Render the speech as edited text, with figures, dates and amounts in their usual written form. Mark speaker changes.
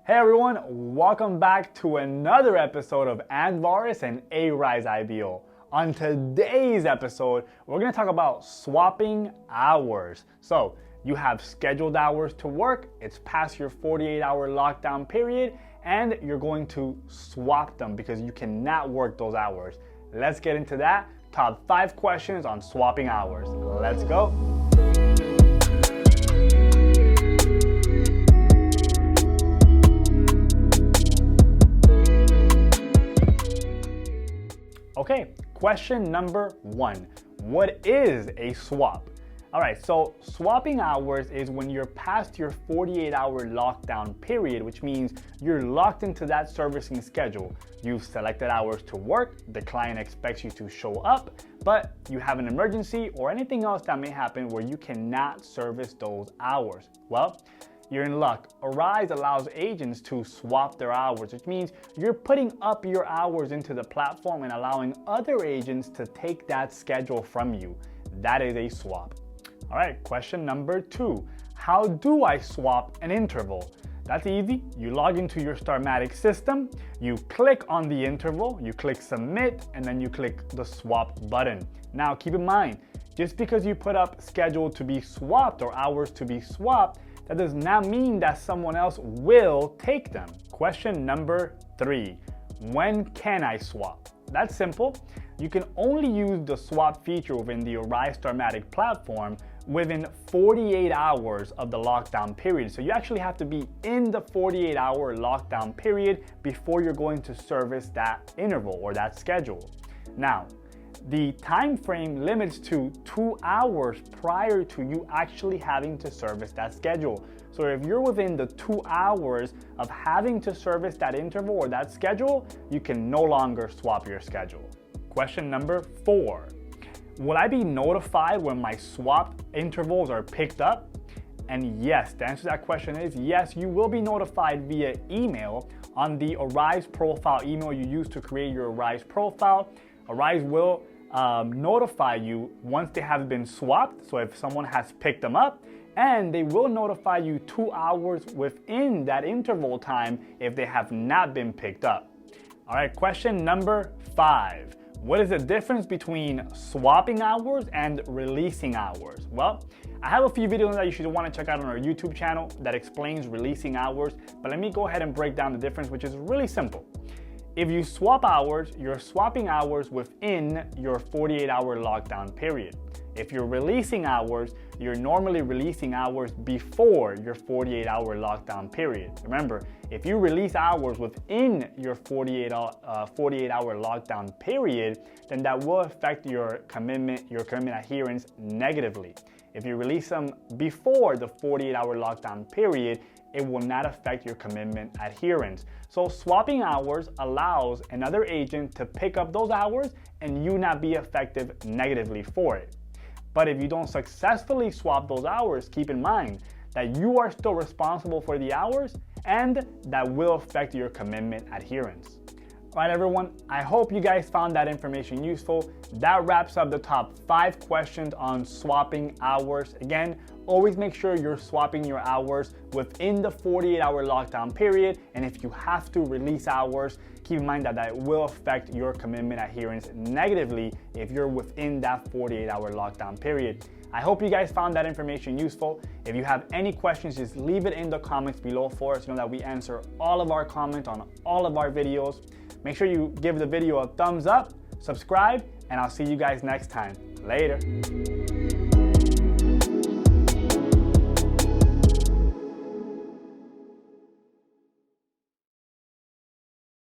Speaker 1: Hey everyone, welcome back to another episode of Andvaris and A-Rise IBO. On today's episode, we're going to talk about swapping hours. So you have scheduled hours to work, it's past your 48-hour lockdown period, and you're going to swap them because you cannot work those hours. Let's get into that. Top 5 questions on swapping hours. Let's go. Okay, question number 1. What is a swap? All right, so swapping hours is when you're past your 48-hour lockdown period, which means you're locked into that servicing schedule. You've selected hours to work, the client expects you to show up, but you have an emergency or anything else that may happen where you cannot service those hours. Well, you're in luck. Arise allows agents to swap their hours, which means you're putting up your hours into the platform and allowing other agents to take that schedule from you. That is a swap. All right, question number 2. How do I swap an interval? That's easy. You log into your Starmatic system, you click on the interval, you click submit, and then you click the swap button. Now keep in mind, just because you put up scheduled to be swapped or hours to be swapped, that does not mean that someone else will take them. Question number 3. When can I swap? That's simple. You can only use the swap feature within the Arise Starmatic platform within 48 hours of the lockdown period. So you actually have to be in the 48-hour lockdown period before you're going to service that interval or that schedule. Now, the time frame limits to 2 hours prior to you actually having to service that schedule. So if you're within the 2 hours of having to service that interval or that schedule, you can no longer swap your schedule. Question number 4. Will I be notified when my swapped intervals are picked up? And yes, the answer to that question is yes, you will be notified via email on the Arise profile email you use to create your Arise profile. Arise will notify you once they have been swapped, so if someone has picked them up, and they will notify you 2 hours within that interval time if they have not been picked up. All right, question number 5. What is the difference between swapping hours and releasing hours? Well, I have a few videos that you should want to check out on our YouTube channel that explains releasing hours, but let me go ahead and break down the difference, which is really simple. If you swap hours, you're swapping hours within your 48-hour lockdown period. If you're releasing hours, you're normally releasing hours before your 48-hour lockdown period. Remember, if you release hours within your 48-hour lockdown period, then that will affect your commitment adherence negatively. If you release them before the 48-hour lockdown period, it will not affect your commitment adherence. So swapping hours allows another agent to pick up those hours and you not be effective negatively for it. But if you don't successfully swap those hours, keep in mind that you are still responsible for the hours and that will affect your commitment adherence. All right, everyone, I hope you guys found that information useful. That wraps up the top 5 questions on swapping hours. Again, always make sure you're swapping your hours within the 48-hour lockdown period. And if you have to release hours, keep in mind that that will affect your commitment adherence negatively if you're within that 48-hour lockdown period. I hope you guys found that information useful. If you have any questions, just leave it in the comments below for us. You know that we answer all of our comments on all of our videos. Make sure you give the video a thumbs up, subscribe, and I'll see you guys next time. Later.